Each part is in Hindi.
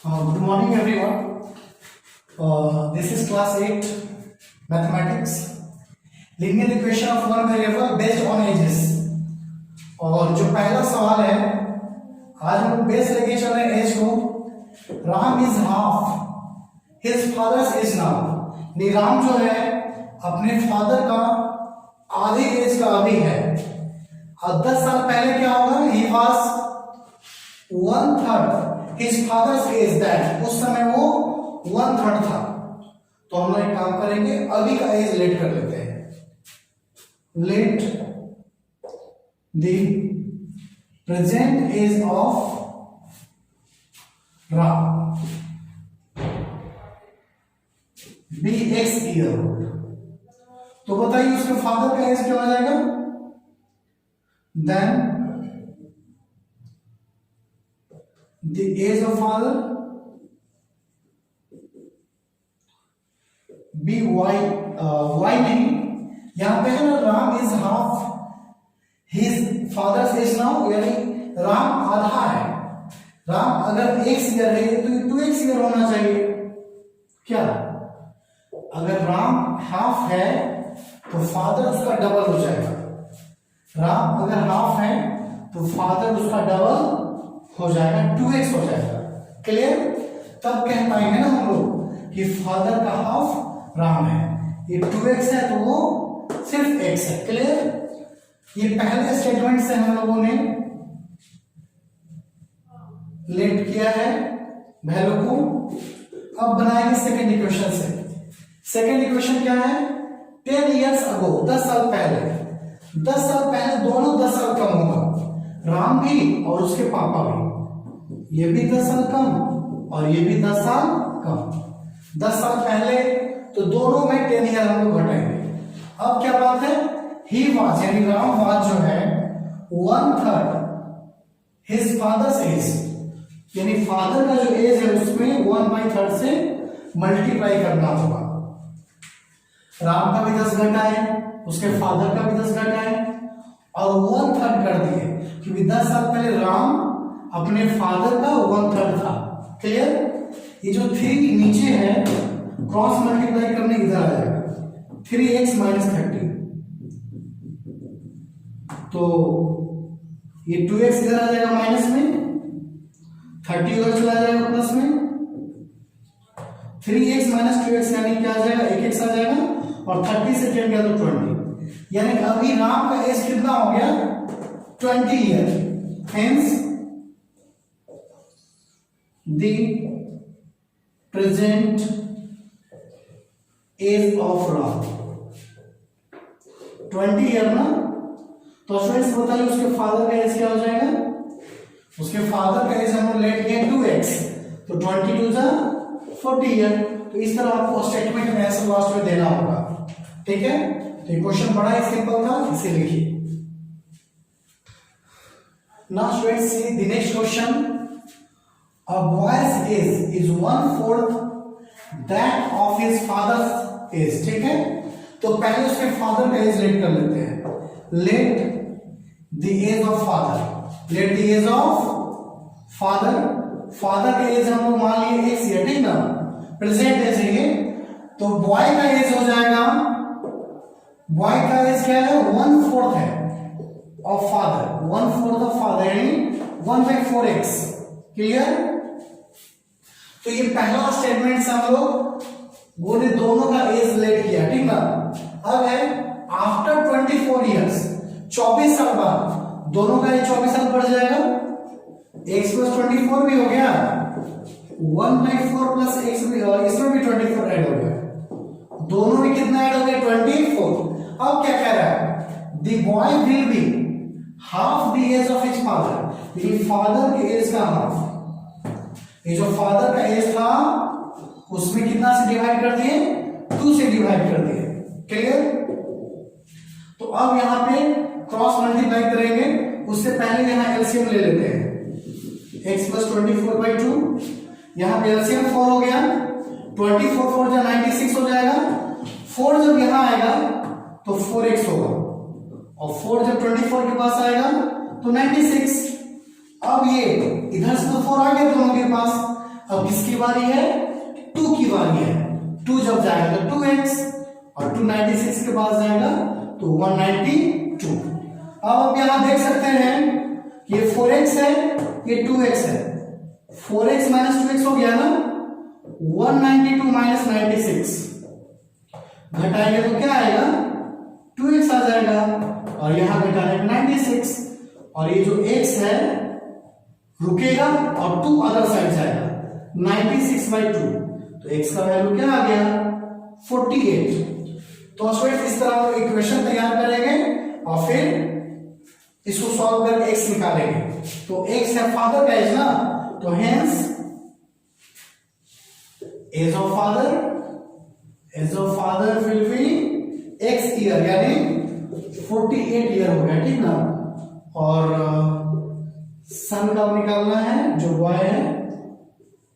Good morning everyone. This is class 8 mathematics. Linear equation of one variable based on ages. और जो पहला सवाल है, आज हम लोग बेस लेके चल रहे हैं एज को। Ram is half his father's age now. Ram जो है अपने फादर का आधे एज का अभी है। और 10 साल पहले क्या होगा? He was 1/3 His father's age that, उस समय वो 1/3 था। तो हम लोग एक काम करेंगे, अभी का एज लेट कर लेते हैं। Let the present age of Ram be x year old. तो बताइए उसके फादर का एज क्या हो जाएगा? Then the age of father be y नहीं, यहां पे है ना Ram is half his father's age now, यानी राम आधा है। राम अगर x ईयर है तो 2x ईयर होना चाहिए। क्या अगर राम हाफ है तो फादर उसका डबल हो जाएगा। राम अगर हाफ है तो फादर उसका डबल हो जाएगा, 2x हो जाएगा। क्लियर? तब कह पाएंगे ना हम लोग कि फादर का हाफ राम है। ये 2x है तो वो सिर्फ x है। क्लियर? ये पहले स्टेटमेंट से हम लोगों ने लेट किया है वैल्यू को। अब बनाएंगे सेकेंड इक्वेशन से। सेकेंड इक्वेशन क्या है? 10 years ago, 10 साल पहले। 10 साल पहले दोनों 10 साल कम होगा, राम भी और उसके पापा भी। ये भी 10 साल कम और ये भी 10 साल कम। 10 साल पहले तो दोनों में 10 ईयर हम लोग घटाएंगे। अब क्या बात है? ही वाज यानी राम वाज जो है 1/3 हिज फादर्स एज, यानी फादर का जो एज है उसमें 1/3 से मल्टीप्लाई करना होगा। राम का भी 10 घटा है, उसके फादर का भी 10 घटा है और 1/3 कर दिए, क्योंकि 10 साल पहले राम अपने फादर का 1/3 था। क्लियर? ये जो 3 नीचे है क्रॉस मल्टीप्लाई करने इधर आ जाएगा, 3x - 30। तो ये 2x इधर आ जाएगा माइनस में, 30 उधर चला जाएगा प्लस में, 3x - 2x यानी क्या आ जाएगा? 1x आ जाएगा और 30 से 10 गया तो 20, यानी अभी राम का एज कितना हो गया? 20 year. Hence the present age of Ram 20 year ना। तो स्टूडेंट्स बताइए उसके फादर का एज क्या हो जाएगा? उसके फादर का एज हम लेट किए 2x, तो 22 जा 40 ईयर। तो इस तरह आपको स्टेटमेंट में आंसर लास्ट में देना होगा। ठीक है? तो ये क्वेश्चन बड़ा ही सिंपल था, इसे लिखिए। Now students see the next question. A boy's age is 1/4 that of his father's age। ठीक है? तो पहले उसके फादर का एज लेट कर लेते हैं। Let the age of father, let the age of father. Father का एज हम लोग मान लिए x ईयर, ठीक ना? प्रेजेंट एज है ये, तो बॉय का एज हो जाएगा, बॉय का एज क्या है? 1/4 है ऑफ फादर, 1/4 ऑफ फादर यानी 1/4x। क्लियर? तो ये पहला स्टेटमेंट से हम लोग वो ने दोनों का एज लेट किया, ठीक ना? अब है आफ्टर 24 इयर्स, 24 साल बाद दोनों का एज 24 साल बढ़ जाएगा। x + 24 भी हो गया, 1/4 + x भी, इसमें भी 24 ऐड हो गया। दोनों में कितना ऐड हो गया? 24। अब क्या कह रहा है? The boy will be half the age of his father, यानी फादर के एज का हाफ। ये जो फादर का एज था उसमें कितना से डिवाइड कर दिए? 2 से डिवाइड कर दिए। क्लियर? तो अब यहां पे क्रॉस मल्टीप्लाई करेंगे, उससे पहले यहां एलसीएम ले लेते हैं। x + 24/2, यहां पे एलसीएम 4 हो गया, 24 4 जा 96 हो जाएगा। 4 जब यहां आएगा तो 4x होगा और 4 जब 24 के पास आएगा तो 96। अब ये इधर से तो 4 आ गया दोनों के पास, अब किसकी बारी है? 2 की बारी है। 2 जब जाएगा तो 2x और 296 के पास जाएगा तो 192। अब आप यहां देख सकते हैं कि ये 4x है, ये 2x है। 4x माइनस 2x हो गया ना, 192 माइनस 96 घटाएंगे तो क्या आएगा? 2x आ जाएगा और यहां घटाने पे 96 और ये जो x है रुकेगा और 2 अदर साइड जाएगा 96/2 तो x का वैल्यू क्या आ गया? 48। तो स्टूडेंट्स इस तरह हम इक्वेशन तैयार करेंगे और फिर इसको सॉल्व करके x निकालेंगे। तो x है फादर का एज ना, तो hence age of father will be x year यानी 48 ईयर हो गया, ठीक ना। और सन का निकालना है जो बॉय है,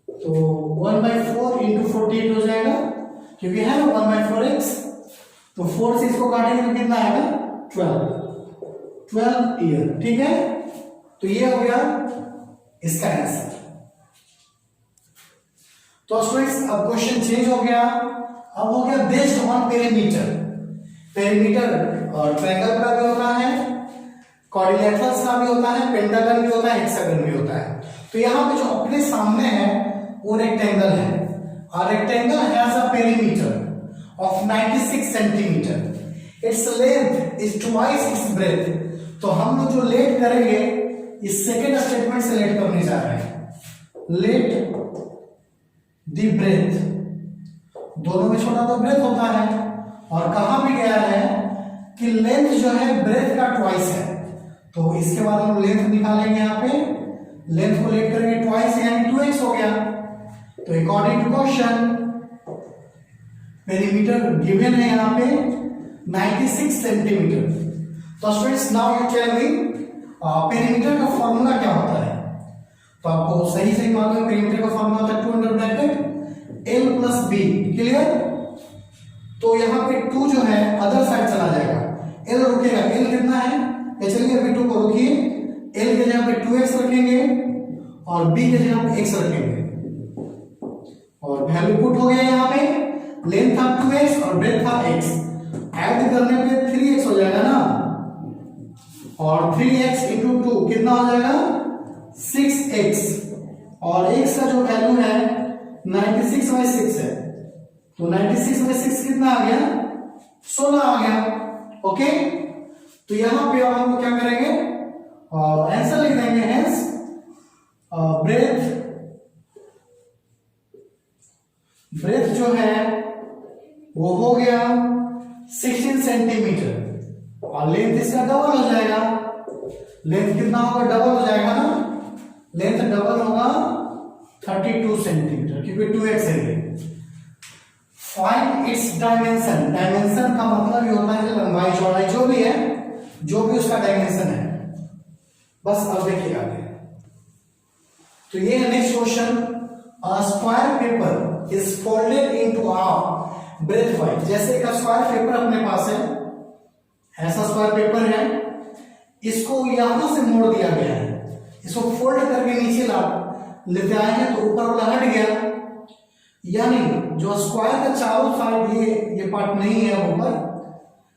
तो 1/4 इंटू 48 हो जाएगा क्योंकि है ना 1/4x, तो 4 से इसको काटेंगे तो कितना आएगा? 12 ईयर, ठीक है। तो ये हो गया इसका आंसर। तो स्टूडेंट्स अब क्वेश्चन चेंज हो गया, अब हो गया based on perimeter. Perimeter triangle का भी होता है, क्वाड्रिलेटरल्स का भी होता है, पेंटागन भी होता है, हेक्सागन भी होता है। तो यहाँ पे जो अपने सामने है वो रेक्टेंगल है और rectangle has a perimeter of 96 centimetre. Its length is twice its breath. तो हम लोग जो लेट करेंगे इस सेकेंड स्टेटमेंट से लेट करने जा रहे हैं। लेट द ब्रेथ, दोनों में छोटा तो ब्रेथ होता है और कहा भी गया है कि लेंथ जो है ब्रेथ का ट्वाइस है। तो इसके बाद हम लेंथ निकालेंगे, यहाँ पे लेंथ को लेट करेंगे ट्वाइस यानी 2x हो गया। तो according to question perimeter given है यहाँ पे 96 सेंटीमीटर। तो students now you tell me perimeter का फॉर्मूला क्या होता है? तो आपको सही सही मालूम है पेरीमीटर का फॉर्मूला होता है 2 under bracket l plus b, clear. तो यहाँ पे 2 जो है अदर साइड चला जाएगा, l रुकेगा। l कितना है? ये चलिए अभी 2 को रुकिए, l के जगह पे 2x रखेंगे और b के जगह पे x रखेंगे और वैल्यू पुट हो गया। यहाँ पे लेंथ था 2x और ब्रेथ था x, ऐड करने पे 3x हो जाएगा ना, और 3x इंटू 2 कितना हो जाएगा? 6x और x का जो वैल्यू है 96/6 है, तो 96/6 कितना आ गया? 16 आ गया। ओके, तो यहां पे हम क्या करेंगे? आंसर लिख देंगे। हेंस ब्रेथ जो है वो हो गया 16 सेंटीमीटर और लेंथ इसका डबल हो जाएगा। लेंथ कितना होगा? डबल हो जाएगा ना, लेंथ डबल होगा 32 सेंटीमीटर क्योंकि 2x है। Find its dimension. डायमेंशन का मतलब ये होता है लंबाई चौड़ाई जो भी है, जो भी उसका डायमेंशन है। बस अब देखिए आगे। तो ये है next question. A square paper is folded into half breadthwise. जैसे एक स्क्वायर पेपर अपने पास है, ऐसा स्क्वायर पेपर है, इसको यहां से मोड़ दिया गया है, इसको फोल्ड करके नीचे लेते आए हैं तो ऊपर वाला हट गया, यानी जो स्क्वायर का चारों साइड ये पार्ट नहीं है ऊपर,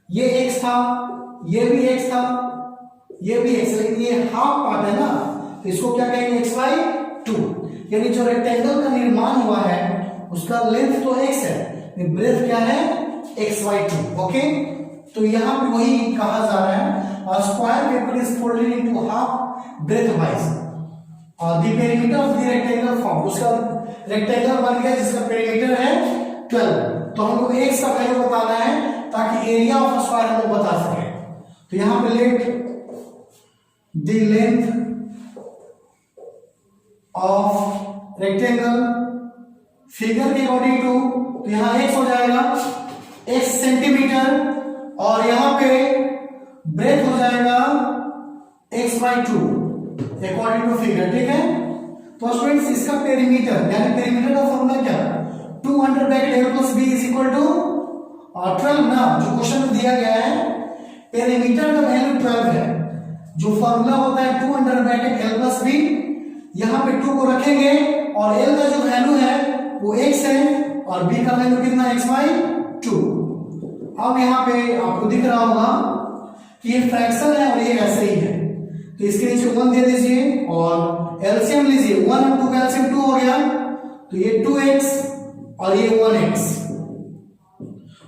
ये x था, ये भी x था, ये भी x, लेकिन ये हाफ पार्ट है ना, तो इसको क्या कहेंगे? x/2। यानी जो रेक्टेंगल का निर्माण हुआ है उसका लेंथ तो x है, ब्रेथ क्या है? x/2। ओके, तो यहां पे वही कहा जा रहा है square paper is folded into half breadthwise और the perimeter of the rectangle form. उसका रेक्टेंगल बन गया जिसका पेरीमीटर है 12। तो हमको x का वैल्यू बताना है ताकि एरिया ऑफ स्क्वायर हम लोग बता सके। तो यहां पे let the length of rectangle figure के अकॉर्डिंग टू, तो यहां x हो जाएगा x सेंटीमीटर और यहां पे ब्रेथ हो जाएगा x/2 अकॉर्डिंग टू फिगर, ठीक है। तो स्टूडेंट्स इसका पेरीमीटर यानी पेरीमीटर का फॉर्मूला क्या? 2 under bracket l plus b is equal to 12 ना, जो क्वेश्चन में दिया गया है पेरीमीटर का वैल्यू 12 है। जो फॉर्मूला होता है 2 under bracket l plus b, यहां पे 2 को रखेंगे और l का जो और b का वैल्यू कितना x/2। अब यहाँ पे आपको दिख रहा होगा कि ये फ्रैक्शन है और ये ऐसे ही है, तो इसके नीचे 1 दे दीजिए और एलसीएम लीजिए। 1 और 2 का एलसीएम 2 हो गया, तो ये 2x और ये 1x,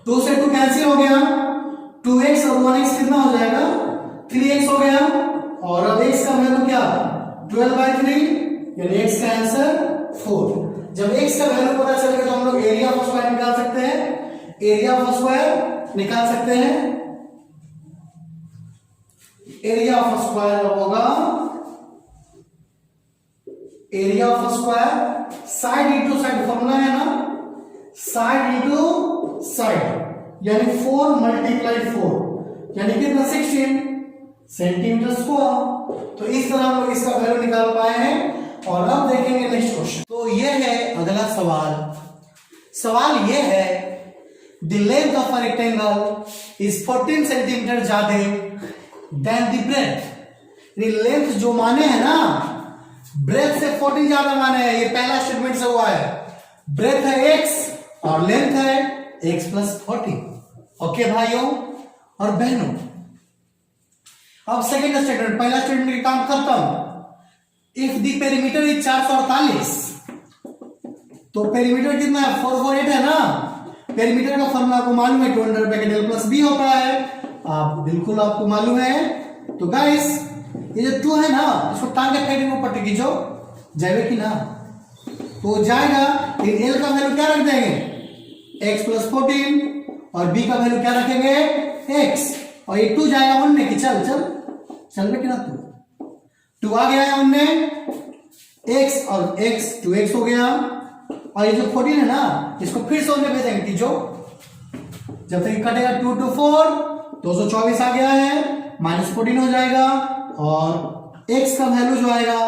2 से 2 कैंसिल हो गया, 2x और 1x कितना हो जाएगा 3x हो गया। और अब x का वैल्यू क्या 12/3, यानी x का आंसर 4। जब x का वैल्यू पता चल गया तो हम लोग एरिया ऑफ स्क्वायर निकाल सकते हैं, एरिया ऑफ स्क्वायर निकाल सकते हैं। एरिया ऑफ स्क्वायर होगा area of square side into side, formula है ना, साइड इंटू साइड, यानी 4 × 4 यानी कितना 16 सेंटीमीटर स्क्वायर। तो इस तरह हम लोग इसका वैल्यू निकाल पाए हैं। और अब देखेंगे नेक्स्ट क्वेश्चन। तो ये है अगला सवाल। सवाल ये है the length of a rectangle is 14 centimetre ज्यादा देन द ब्रेथ। लेंथ जो माने है ना, ब्रेथ से 14 ज्यादा माने है, ये पहला स्टेटमेंट से हुआ है। ब्रेथ है x और लेंथ है x + 14। ओके भाइयों और बहनों, अब सेकेंड स्टेटमेंट, पहला स्टेटमेंट का काम खत्म। इफ द पेरीमीटर इज 448, तो पेरीमीटर कितना है 448 है ना। पेरीमीटर का फॉर्मूला आपको मालूम है, 200 + b होता है, आप बिल्कुल आपको मालूम है। तो गाइस ये जो 2 है ना, इसको टांगे फेंकने को पट्टी खींचो, जाएगा कि ना, तो जाएगा। फिर l का वैल्यू क्या रख देंगे x + 14 और b का वैल्यू क्या रखेंगे x, और ये 2 जाएगा 1 में कि चल चल चल कि ना, 2 आ गया है 1 में, x और x 2x हो गया। और ये जो 14 है ना, इसको फिर से 1 में भेजेंगे कि जो जब तक कटेगा 2 2 4 224 आ गया है, -14 हो जाएगा। और x का वैल्यू जो आएगा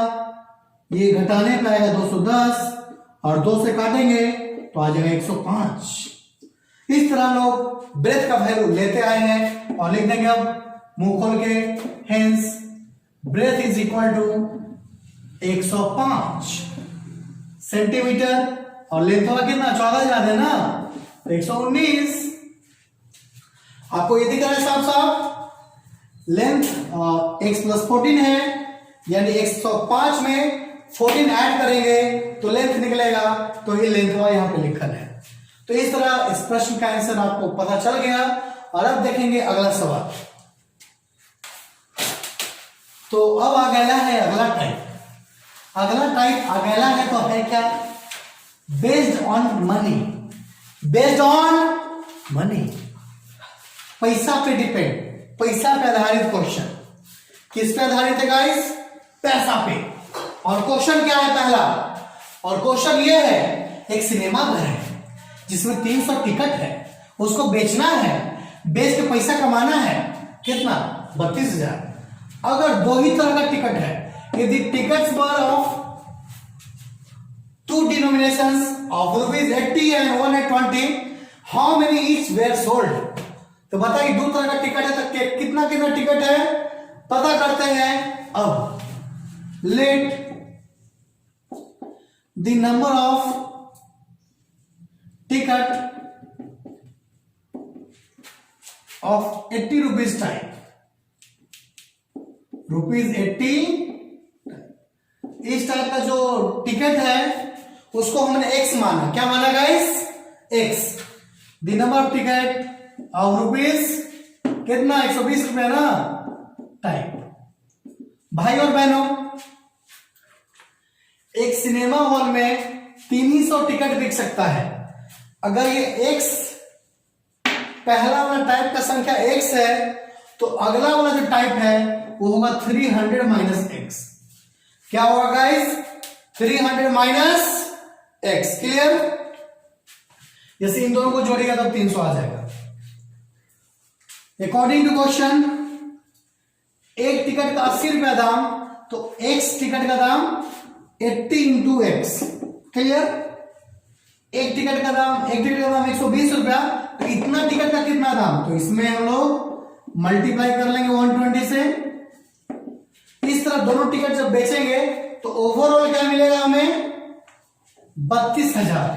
ये घटाने पे आएगा 210 और 2 से काटेंगे तो आ जाएगा 105। इस तरह लोग ब्रेथ का वैल्यू लेते आए हैं और लिख देंगे अब मुंह खोल के, hence breadth is equal to 105 centimetre और लेंथ होगा कितना 14 ज्यादा है ना, 119। आपको ये दिख रहा है साफ साफ, लेंथ x + 14 है, यानी 105 में 14 ऐड करेंगे तो लेंथ निकलेगा, तो ये लेंथ हुआ यहां पे लिखा है। तो इस तरह इस प्रश्न का आंसर आपको पता चल गया। और अब देखेंगे अगला सवाल। तो अब आ गया है अगला टाइप। अगला टाइप आ गया है तो है क्या, based on money. Based on money, पैसा पे डिपेंड, पैसा पे आधारित क्वेश्चन। किस पे आधारित है गाइस, पैसा पे। और क्वेश्चन क्या है पहला, और क्वेश्चन ये है एक सिनेमा घर है जिसमें 300 टिकट है, उसको बेचना है, बेच के पैसा कमाना है, कितना 32,000। अगर 2 ही तरह का टिकट है, यदि tickets were of 2 denominations of ₹80 and 120, how many each were sold. तो बताइए 2 तरह का टिकट है तो कितना कितना टिकट है पता करते हैं। अब late the number of ticket of 80 rupees type, ₹80 इस टाइप का जो टिकट है उसको हमने x माना। क्या माना guys, x। The number of ticket of rupees कितना 120 रुपया ना टाइप। भाई और बहनों, एक सिनेमा हॉल में 300 टिकट बिक सकता है। अगर ये x पहला वाला टाइप का संख्या x है तो अगला वाला जो टाइप है वो होगा 300 माइनस x। क्या होगा गाइस, 300 माइनस x। क्लियर, जैसे इन दोनों को जोड़ेगा तब 300 आ जाएगा। अकॉर्डिंग टू क्वेश्चन, एक टिकट का 80 रुपया दाम, तो x टिकट का दाम 80 इंटू x। क्लियर, एक टिकट का दाम 120 रुपया, तो इतना टिकट का कितना दाम, तो इसमें हम लोग मल्टीप्लाई कर लेंगे 120 से। इस तरह दोनों टिकट जब बेचेंगे तो ओवरऑल क्या मिलेगा हमें 32,000।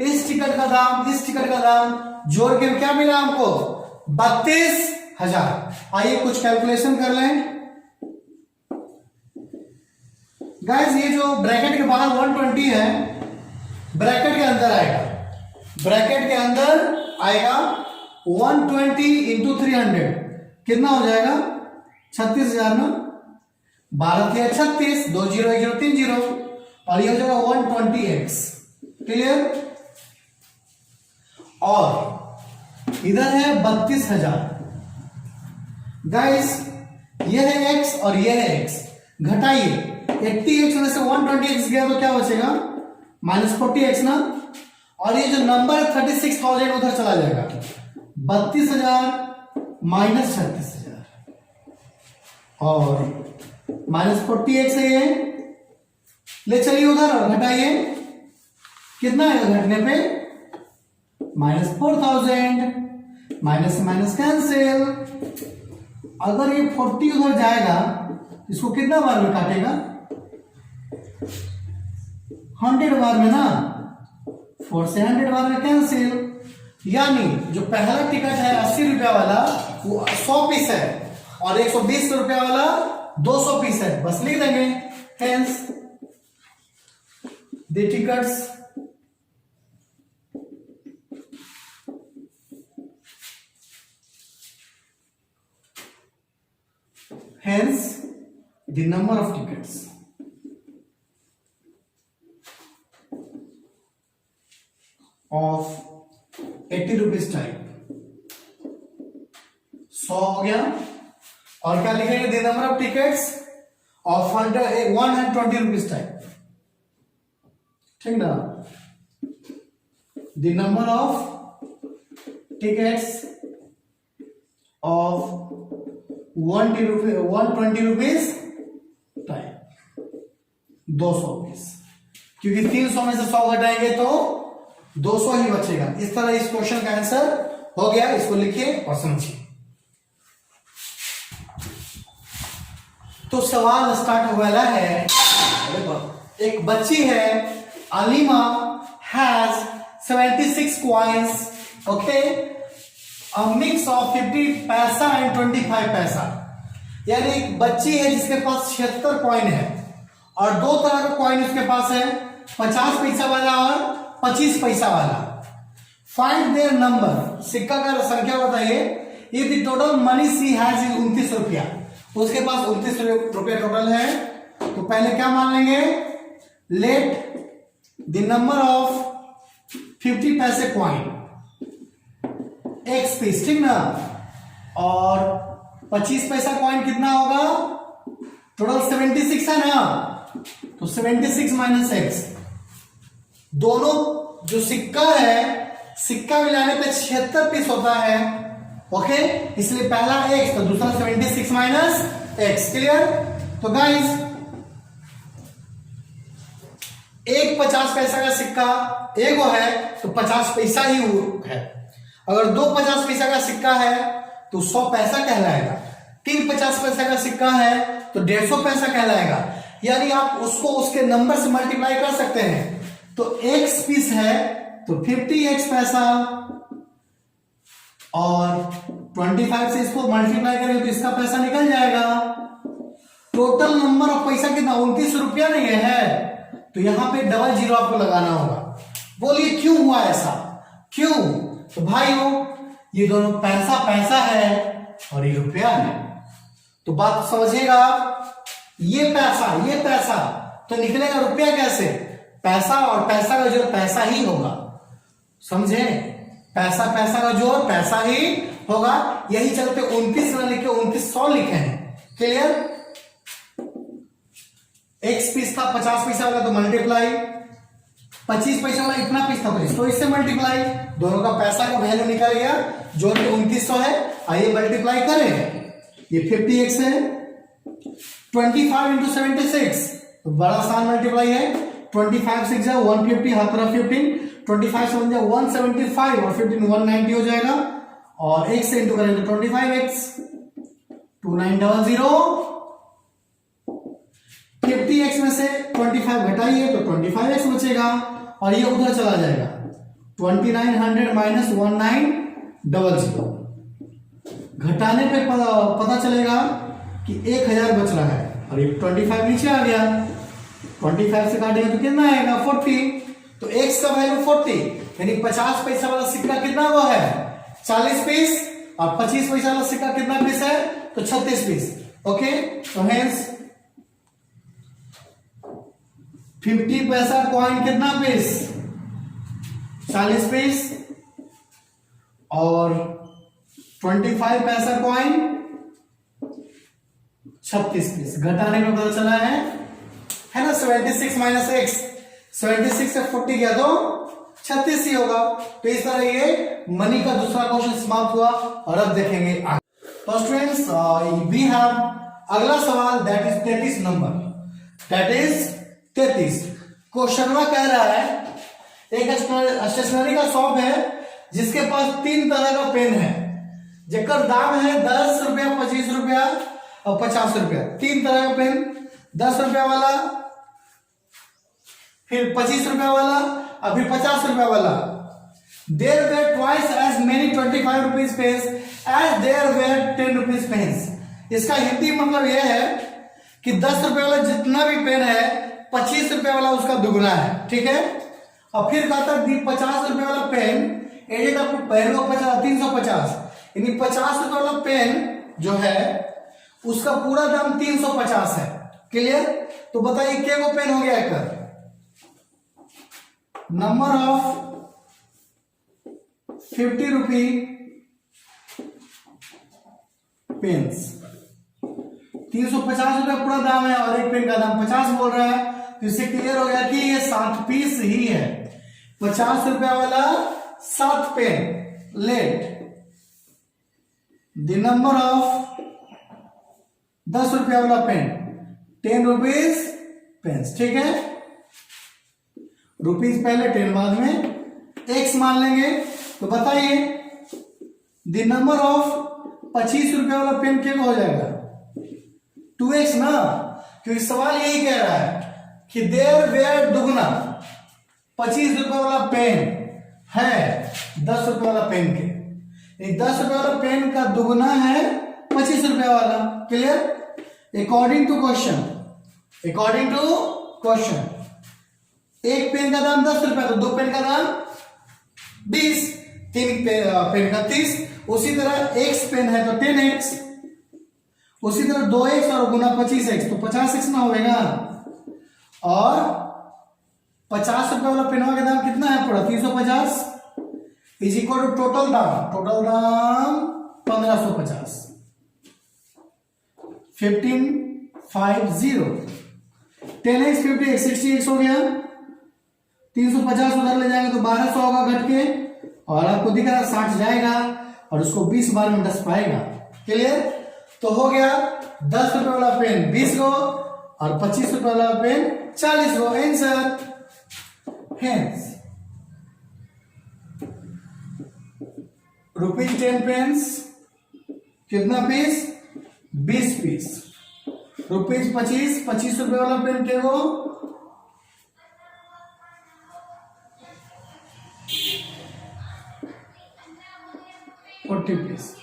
इस टिकट का दाम, इस टिकट का दाम जोड़ के क्या मिला हमको? 32,000। आइए कुछ कैलकुलेशन कर लें गाइस। ये जो ब्रैकेट के बाहर 120 है, ब्रैकेट के अंदर आएगा, ब्रैकेट के अंदर आएगा 120 इंटू 300 कितना हो जाएगा? 36,000 ना। 12 के 36, 2 0 1 0 3 0 और ये हो जाएगा 120x। क्लियर? और इधर है 32,000 गाइस। ये है x और ये है x, घटाइए 80x में से 120x गया तो क्या बचेगा? -40x ना। और ये जो नंबर है 36,000 उधर चला जाएगा, 32,000 माइनस 36,000 और -40x है ये, ले चलिए उधर और घटाइए, कितना आएगा घटने पे? -4,000, माइनस माइनस कैंसिल। अगर ये 40 उधर जाएगा, इसको कितना बार में काटेगा? 100 बार में ना। 4 से 100 बार में कैंसिल। यानी जो पहला टिकट है 80 रुपया वाला वो 100 पीस है और 120 रुपया वाला 200 पीस है, बस लिख देंगे hence the tickets hence the number of tickets of 80 rupees type 100 हो गया। और क्या लिखेंगे? the number of tickets of 120 rupees type, ठीक ना। the number of tickets of 120 rupees type 200 piece, क्योंकि 300 में से 100 घटाएंगे तो 200 ही बचेगा। इस तरह इस क्वेश्चन का आंसर हो गया। इसको लिखिए और समझिए। तो सवाल स्टार्ट हो वाला है। एक बच्ची है, Aleema has 76 coins, okay, A mix of 50 पैसा एंड 25 पैसा। यानी एक बच्ची है जिसके पास 76 कॉइन है और दो तरह का कॉइन उसके पास है, 50 पैसा वाला और 25 पैसा वाला। फाइंड देयर नंबर, सिक्का का संख्या बताइए। If the total money she has is 29 रुपया, उसके पास 29 रुपया टोटल है, तो पहले क्या मान लेंगे? लेट द नंबर ऑफ 50 पैसे कॉइन एक्स पीस, ठीक ना। और 25 पैसा कॉइन कितना होगा? टोटल 76 है ना, तो 76 माइनस एक्स। दोनों जो सिक्का है, सिक्का मिलाने पे 76 पीस होता है, ओके, इसलिए पहला एक्स तो दूसरा 76 माइनस एक्स। क्लियर? तो गाइस एक 50 पैसा का सिक्का एक है तो 50 पैसा ही है। अगर दो 50 पैसा का सिक्का है तो 100 पैसा कहलाएगा। 3 50 पैसा का सिक्का है तो 150 पैसा कहलाएगा। यानी आप उसको उसके नंबर से मल्टीप्लाई कर सकते हैं। तो x पीस है तो 50x पैसा और 25 से इसको मल्टीप्लाई करेंगे तो इसका पैसा निकल जाएगा। टोटल नंबर ऑफ पैसा कितना? 29 रुपया नहीं है, तो यहां पे डबल जीरो आपको लगाना होगा। बोलिए क्यों हुआ ऐसा? क्यों? तो भाइयों ये दोनों पैसा पैसा है और ये रुपया है, तो बात समझिएगा। ये पैसा तो निकलेगा रुपया कैसे? पैसा और पैसा का जोड़ पैसा ही होगा, समझे? पैसा पैसा का जोड़ पैसा ही होगा। यही चलते 29 ना लिखे 2900 लिखे हैं। क्लियर? एक्स पीस था 50 पैसा वाला तो मल्टीप्लाई, 25 पैसा वाला इतना पीस था तो इससे मल्टीप्लाई, दोनों का पैसा का वैल्यू निकल गया, जोड़ के 2900 है। आइए मल्टीप्लाई करें। ये 50x है, 25 इंटू 76 तो बड़ा आसान मल्टीप्लाई है। 25 6 जाए 150, हाथ तरफ 15, 25 से बन जाए 175 और 15 190 हो जाएगा। और x से इंटू करेंगे 25x 2900। 50x में से 25 घटाइए तो 25x बचेगा और ये उधर चला जाएगा 2900 माइनस 1900, घटाने पे पता चलेगा कि 1000 बच रहा है और ये 25 नीचे आ गया, 25 से काटेंगे तो कितना आएगा 40, तो x का वैल्यू 40 यानी 50 पैसा वाला सिक्का कितना वो है 40 पीस और 25 पैसा वाला सिक्का कितना पीस है तो 36 पीस। ओके, तो हेंस 50 पैसा कॉइन कितना पीस 40 पीस और 25 पैसा कॉइन 36 पीस। घटाने में पता चला है ना 76 माइनस एक्स, 76 से 40 गया तो 36 ही होगा। तो इस तरह ये मनी का दूसरा क्वेश्चन समाप्त हुआ और अब देखेंगे आगे। तो स्टूडेंट्स वी हैव अगला सवाल that is 33 number, that is 33। Question में कह रहा है एक स्टेशनरी का शॉप है जिसके पास 3 तरह का पेन है जेकर दाम है 10 रुपया 25 रुपया और 50 रुपया। 3 तरह का पेन, 10 रुपया वाला, फिर 25 रुपया वाला और फिर 50 रुपया वाला। There were twice as many 25 rupees pens as there were 10 rupees pens. इसका हिंदी मतलब यह है कि 10 रुपए वाला जितना भी पेन है 25 रुपए वाला उसका दुगना है, ठीक है। और फिर कहता है 50 रुपए वाला पेन एडिट आपको पहले 350 यानी 50 रुपए वाला पेन जो है उसका पूरा दाम 350 है। क्लियर? तो बताइए क्या वो पेन हो गया एक नंबर ऑफ 50 रुपी पेन्स। 350 रुपया पूरा दाम है और एक पेन का दाम 50 बोल रहा है, तो इससे क्लियर हो गया कि ये 7 पीस ही है। 50 रुपया वाला 7 pen. Let the number of 10 रुपया वाला पेन 10 रुपीज पेन्स, ठीक है। रुपीज पहले 10 बाद में, एक्स मान लेंगे। तो बताइए द नंबर ऑफ 25 रुपया वाला पेन क्या हो जाएगा 2x ना, क्योंकि सवाल यही कह रहा है कि देयर वेयर दुगना 25 रुपए वाला पेन है 10 रुपए वाला पेन के, 10 रुपए वाला पेन का दुगना है 25 रुपए वाला। Clear? According to question, according to question एक पेन का दाम 10 रुपए, तो 2 पेन का दाम 20, 3 पेन का 30। उसी तरह x पेन है तो 10x, उसी तरह 2x और गुना 25x तो 50x ना होगा। और 50 रुपए वाला पेनवा का दाम कितना है पूरा 350 इज इक्वल टू टोटल दाम 1550। 1550 10x 50x 60x हो गया। 350 उधर ले जाएंगे तो 1200 होगा घट के, और आपको दिख रहा 60 जाएगा और उसको 20 बार में 10 पाएगा। क्लियर? तो हो गया 10 रुपए वाला पेन 20 गो और 25 रुपए वाला पेन 40 गो। आंसर हेंस रुपीज 10 पेन्स कितना पीस 20 पीस। रुपीज 25 रुपए वाला पेन के वो 40 पीस।